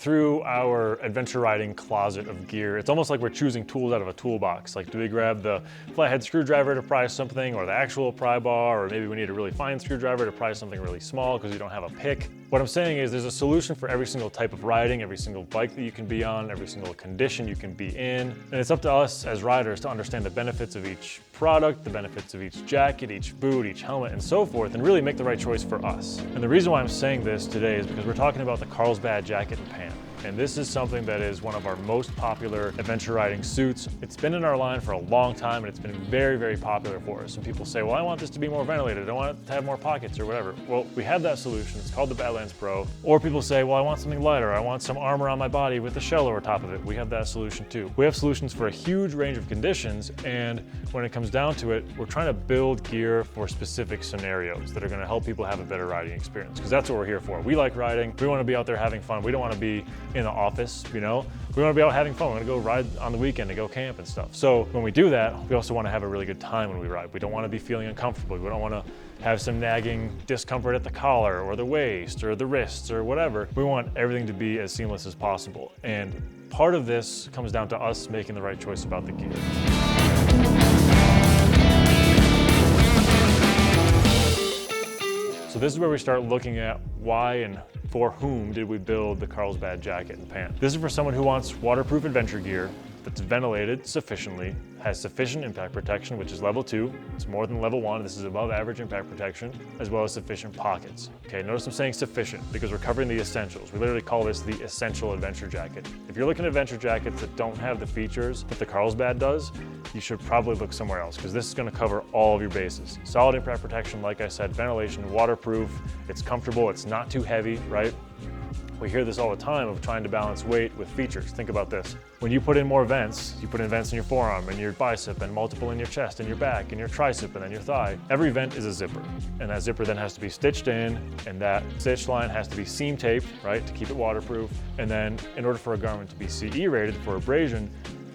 through our adventure riding closet of gear. It's almost like we're choosing tools out of a toolbox. Like, do we grab the flathead screwdriver to pry something, or the actual pry bar, or maybe we need a really fine screwdriver to pry something really small because you don't have a pick. What I'm saying is there's a solution for every single type of riding, every single bike that you can be on, every single condition you can be in. And it's up to us as riders to understand the benefits of each product, the benefits of each jacket, each boot, each helmet, and so forth, and really make the right choice for us. And the reason why I'm saying this today is because we're talking about the Carlsbad Jacket and Pant. And this is something that is one of our most popular adventure riding suits. It's been in our line for a long time, and it's been very, very popular for us. And people say, well, I want this to be more ventilated. I want it to have more pockets or whatever. Well, we have that solution. It's called the Badlands Pro. Or people say, well, I want something lighter. I want some armor on my body with a shell over top of it. We have that solution too. We have solutions for a huge range of conditions. And when it comes down to it, we're trying to build gear for specific scenarios that are going to help people have a better riding experience. Because that's what we're here for. We like riding. We want to be out there having fun. We don't want to be in the office, you know? We want to be out having fun. We want to go ride on the weekend and go camp and stuff. So when we do that, we also want to have a really good time when we ride. We don't want to be feeling uncomfortable. We don't want to have some nagging discomfort at the collar or the waist or the wrists or whatever. We want everything to be as seamless as possible. And part of this comes down to us making the right choice about the gear. So this is where we start looking at why and for whom did we build the Carlsbad Jacket and Pant. This is for someone who wants waterproof adventure gear that's ventilated sufficiently, has sufficient impact protection, which is level 2. It's more than level 1. This is above average impact protection, as well as sufficient pockets. Okay, notice I'm saying sufficient because we're covering the essentials. We literally call this the essential adventure jacket. If you're looking at adventure jackets that don't have the features that the Carlsbad does, you should probably look somewhere else because this is going to cover all of your bases. Solid impact protection, like I said, ventilation, waterproof, it's comfortable, it's not too heavy, right? We hear this all the time of trying to balance weight with features. Think about this. When you put in more vents, you put in vents in your forearm and your bicep and multiple in your chest and your back and your tricep and then your thigh. Every vent is a zipper. And that zipper then has to be stitched in, and that stitch line has to be seam taped, right, to keep it waterproof. And then in order for a garment to be CE rated for abrasion,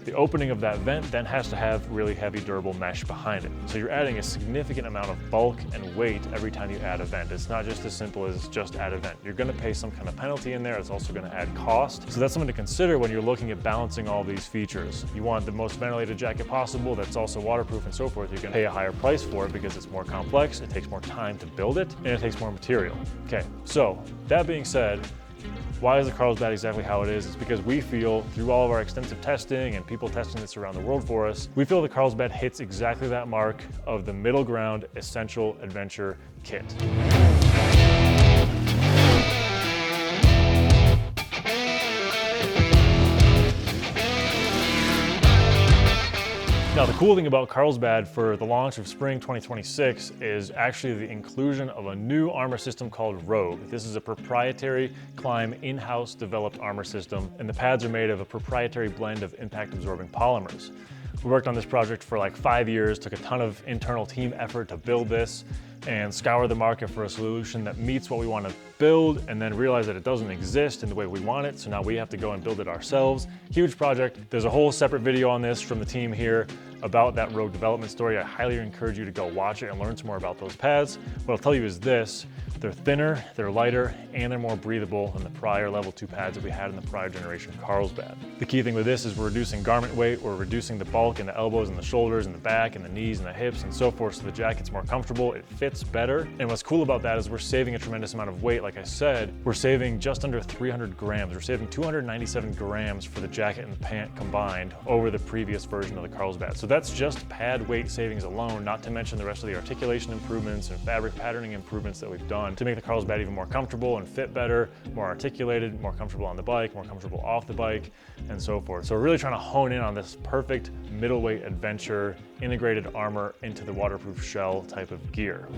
the opening of that vent then has to have really heavy durable mesh behind it. So you're adding a significant amount of bulk and weight every time you add a vent. It's not just as simple as just add a vent. You're gonna pay some kind of penalty in there. It's also gonna add cost. So that's something to consider when you're looking at balancing all these features. You want the most ventilated jacket possible that's also waterproof and so forth. You're gonna pay a higher price for it because it's more complex, it takes more time to build it, and it takes more material. Okay, so that being said, why is the Carlsbad exactly how it is? It's because we feel, through all of our extensive testing and people testing this around the world for us, we feel the Carlsbad hits exactly that mark of the middle ground essential adventure kit. Now, the cool thing about Carlsbad for the launch of spring 2026 is actually the inclusion of a new armor system called Rogue. This is a proprietary KLIM in-house developed armor system, and the pads are made of a proprietary blend of impact-absorbing polymers. We worked on this project for like 5 years, took a ton of internal team effort to build this, and scour the market for a solution that meets what we want to build, and then realize that it doesn't exist in the way we want it, so now we have to go and build it ourselves. Huge project. There's a whole separate video on this from the team here about that Rogue development story. I highly encourage you to go watch it and learn some more about those pads. What I'll tell you is this: they're thinner, they're lighter, and they're more breathable than the prior level 2 pads that we had in the prior generation Carlsbad. The key thing with this is we're reducing garment weight, we're reducing the bulk in the elbows and the shoulders and the back and the knees and the hips and so forth, so the jacket's more comfortable, it fits better. And what's cool about that is we're saving a tremendous amount of weight. Like I said, we're saving just under 300 grams. We're saving 297 grams for the jacket and the pant combined over the previous version of the Carlsbad. So that's just pad weight savings alone, not to mention the rest of the articulation improvements and fabric patterning improvements that we've done to make the Carlsbad even more comfortable and fit better, more articulated, more comfortable on the bike, more comfortable off the bike, and so forth. So we're really trying to hone in on this perfect middleweight adventure integrated armor into the waterproof shell type of gear.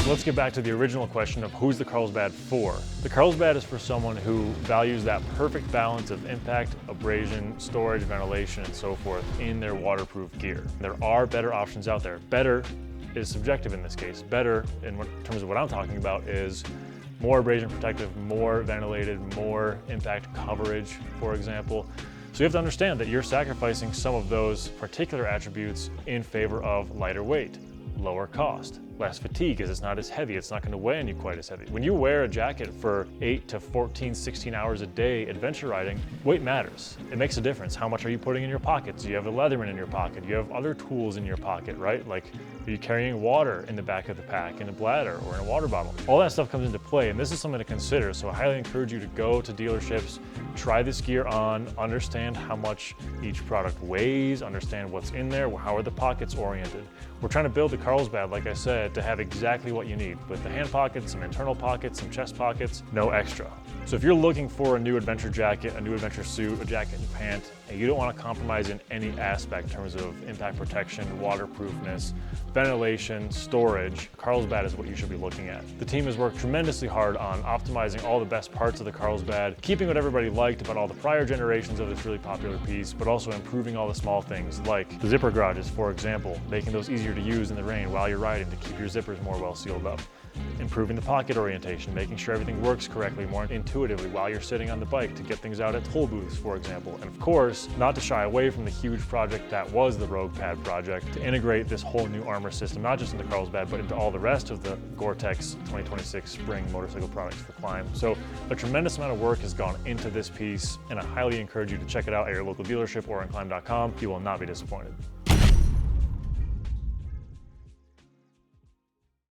Let's get back to the original question of who's the Carlsbad for. The Carlsbad is for someone who values that perfect balance of impact, abrasion, storage, ventilation, and so forth in their waterproof gear. There are better options out there. Better is subjective in this case. Better, in terms of what I'm talking about, is more abrasion protective, more ventilated, more impact coverage, for example. So you have to understand that you're sacrificing some of those particular attributes in favor of lighter weight, lower cost, less fatigue because it's not as heavy. It's not going to weigh on you quite as heavy. When you wear a jacket for 8 to 14, 16 hours a day adventure riding, weight matters. It makes a difference. How much are you putting in your pockets? Do you have a Leatherman in your pocket? Do you have other tools in your pocket, right? Like, are you carrying water in the back of the pack in a bladder or in a water bottle? All that stuff comes into play, and this is something to consider. So I highly encourage you to go to dealerships, try this gear on, understand how much each product weighs, understand what's in there, how are the pockets oriented. We're trying to build the Carlsbad, like I said, to have exactly what you need, with the hand pockets, some internal pockets, some chest pockets, no extra. So if you're looking for a new adventure jacket, a new adventure suit, a jacket and pant, and you don't want to compromise in any aspect in terms of impact protection, waterproofness, ventilation, storage, Carlsbad is what you should be looking at. The team has worked tremendously hard on optimizing all the best parts of the Carlsbad, keeping what everybody liked about all the prior generations of this really popular piece, but also improving all the small things like the zipper garages, for example, making those easier to use in the rain while you're riding to keep your zippers more well sealed up. Improving the pocket orientation, making sure everything works correctly, more intuitively while you're sitting on the bike to get things out at toll booths, for example. And of course, not to shy away from the huge project that was the Rogue Pad project, to integrate this whole new armor system, not just into Carlsbad, but into all the rest of the Gore-Tex 2026 spring motorcycle products for KLIM. So a tremendous amount of work has gone into this piece, and I highly encourage you to check it out at your local dealership or on KLIM.com. You will not be disappointed.